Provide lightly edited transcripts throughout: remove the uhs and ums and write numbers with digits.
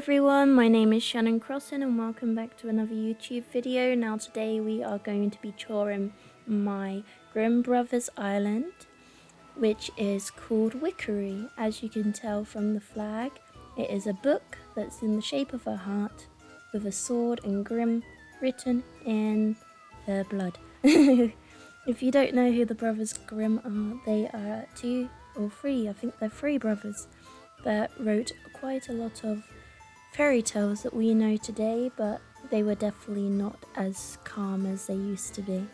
everyone, my name is shannoncrossing and welcome back to another YouTube video. Now today we are going to be touring my Grimm brothers island, which is called Wickery. As you can tell from the flag, it is a book that's in the shape of a heart with a sword and Grimm written in their blood. If you don't know who the brothers Grimm are, they are two or three, I think they're three brothers that wrote quite a lot of fairy tales that we know today, but they were definitely not as calm as they used to be.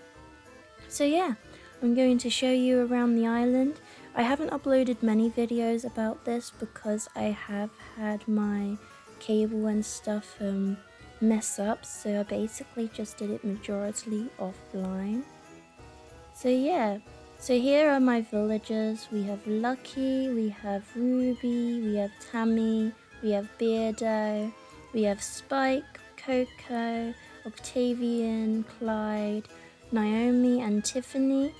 So yeah, I'm going to show you around the island. I haven't uploaded many videos about this because I have had my cable and stuff mess up, so I basically just did it majority offline. So yeah, so here are my villagers. We have Lucky, we have Ruby, we have Tammy, we have Beardo, we have Spike, Coco, Octavian, Clyde, Naomi and Tiffany.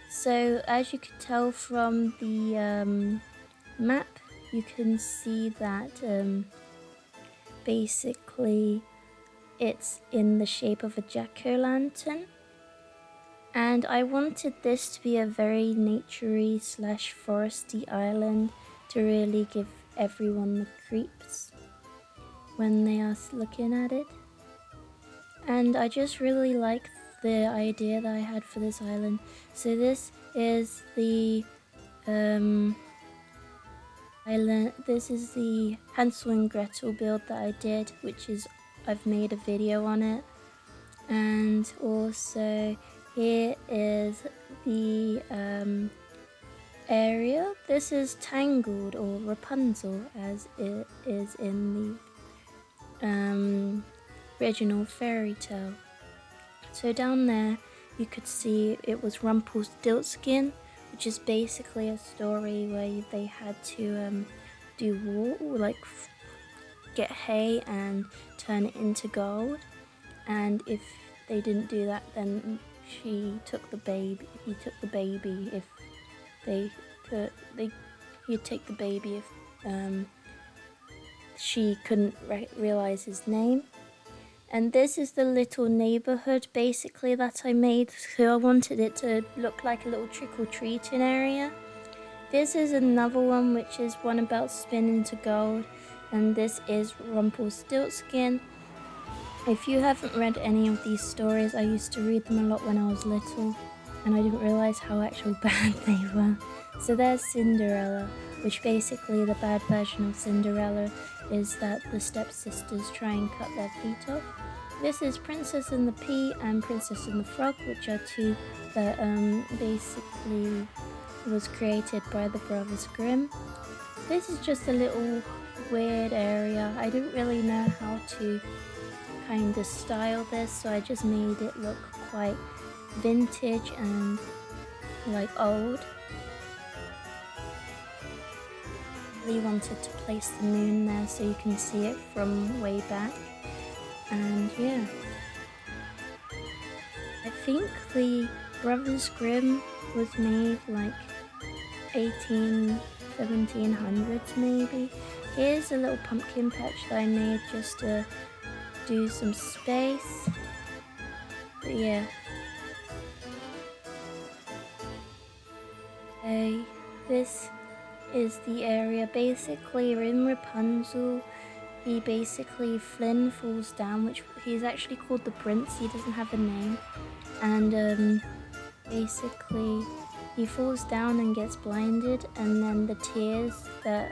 So as you can tell from the map, you can see that basically it's in the shape of a jack-o'-lantern. And I wanted this to be a very naturey / foresty island to really give everyone the creeps when they are looking at it. And I just really like the idea that I had for this island. So this is the island. This is the Hansel and Gretel build that I did, which is I've made a video on it. And also here is the area. This is Tangled or Rapunzel as it is in the original fairy tale. So down there you could see it was Rumpelstiltskin, which is basically a story where they had to do wool, like get hay and turn it into gold, and if they didn't do that, then he took the baby. If he'd take the baby if she couldn't realize his name. And this is the little neighborhood basically that I made, so I wanted it to look like a little trick-or-treating area. This is another one, which is one about spinning to gold, and this is Rumpelstiltskin. If you haven't read any of these stories, I used to read them a lot when I was little, and I didn't realise how actually bad they were. So there's Cinderella, which basically the bad version of Cinderella is that the stepsisters try and cut their feet off. This is Princess and the Pea and Princess and the Frog, which are two that basically was created by the brothers Grimm. This is just a little weird area. I didn't really know how to kind of style this, so I just made it look quite vintage and like old. I really wanted to place the moon there so you can see it from way back, and yeah, I think the Brothers Grimm was made like 1700s maybe. Here's a little pumpkin patch that I made just to do some space, but yeah. Okay, this is the area. Basically in Rapunzel, Flynn falls down, which he's actually called the prince, he doesn't have a name, and basically he falls down and gets blinded, and then the tears that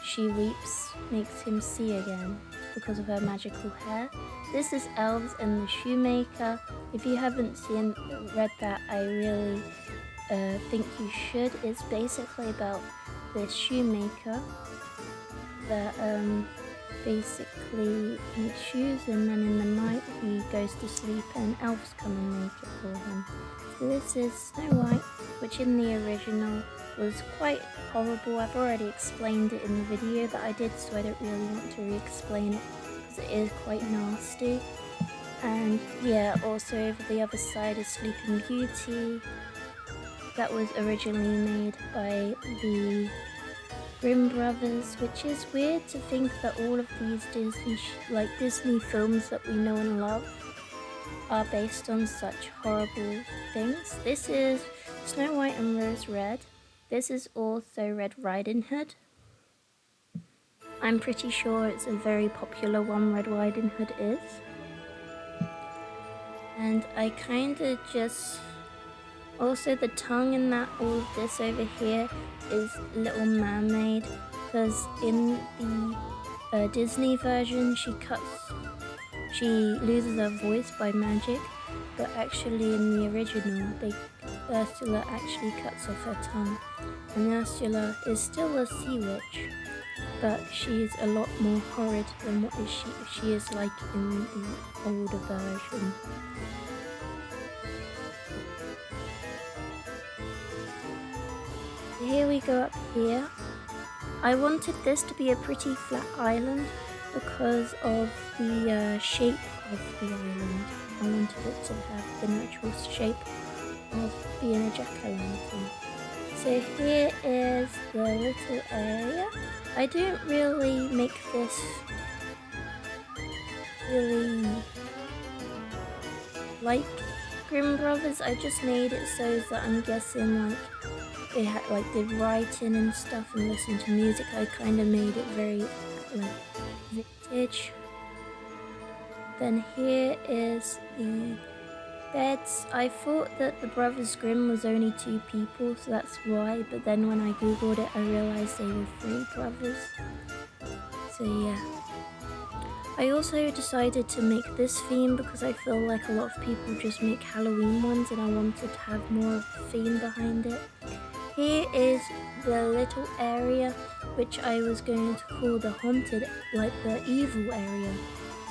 she weeps makes him see again because of her magical hair. This is Elves and the Shoemaker. If you haven't read that, I really think you should. It's basically about this shoemaker that basically makes shoes, and then in the night he goes to sleep and elves come and make it for him. So this is Snow White, which in the original was quite horrible. I've already explained it in the video that I did, so I don't really want to re-explain it because it is quite nasty. And yeah, also over the other side is Sleeping Beauty. That was originally made by the Grimm brothers, which is weird to think that all of these Disney films that we know and love are based on such horrible things. This is Snow White and Rose Red. This is also Red Riding Hood. I'm pretty sure it's a very popular one, Red Riding Hood is. And I kind of just... Also the tongue in that, all of this over here is Little Mermaid, because in the Disney version she loses her voice by magic, but actually in the original Ursula actually cuts off her tongue, and Ursula is still a sea witch, but she's a lot more horrid than what she is like in the older version. Here we go up here. I wanted this to be a pretty flat island because of the shape of the island. I wanted it to have the natural shape of being a jack-o'-lantern. So here is the little area. I didn't really make this really like Grimm Brothers. I just made it so that I'm guessing like they had did writing and stuff and listened to music. I kind of made it very vintage. Then here is the beds. I thought that the Brothers Grimm was only 2 people, so that's why, but then when I googled it I realized they were 3 brothers. So yeah. I also decided to make this theme because I feel like a lot of people just make Halloween ones and I wanted to have more of a theme behind it. Here is the little area which I was going to call the haunted, like the evil area.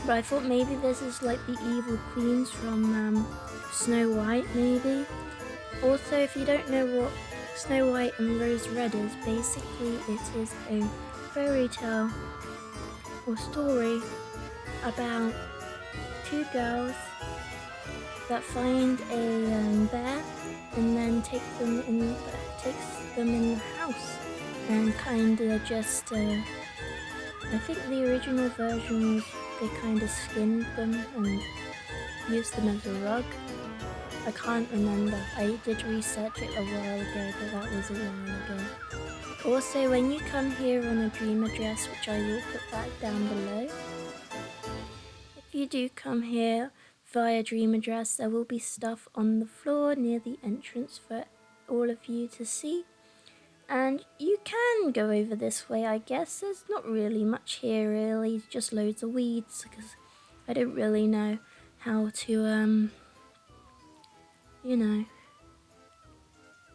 But I thought maybe this is like the evil queens from Snow White, maybe. Also, if you don't know what Snow White and Rose Red is, basically it is a fairy tale or story about 2 girls that find a bear and then takes them in the house and kind of just I think the original version was they kind of skinned them and used them as a rug. I can't remember. I did research it a while ago, but that was a while ago. Also, when you come here on a dream address, which I will put that down below, if you do come here via dream address, there will be stuff on the floor near the entrance for all of you to see. And you can go over this way, I guess. There's not really much here, really. Just loads of weeds, because I don't really know how to, you know,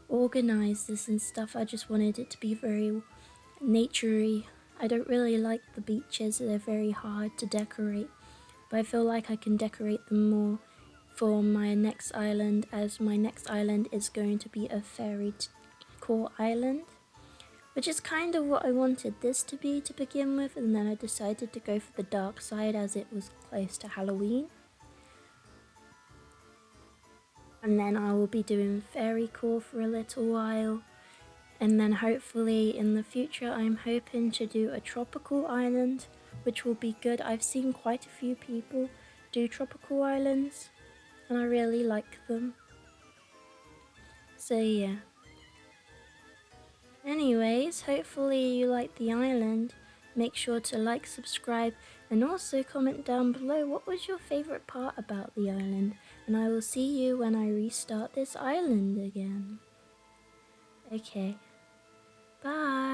organize this and stuff. I just wanted it to be very naturey. I don't really like the beaches. They're very hard to decorate. But I feel like I can decorate them more for my next island, as my next island is going to be a fairy core island, which is kind of what I wanted this to be to begin with, and then I decided to go for the dark side as it was close to Halloween. And then I will be doing fairy core for a little while, and then hopefully in the future I'm hoping to do a tropical island, which will be good. I've seen quite a few people do tropical islands and I really like them. So yeah. Anyways, hopefully you like the island. Make sure to like, subscribe, and also comment down below what was your favorite part about the island. And I will see you when I restart this island again. Okay. Bye.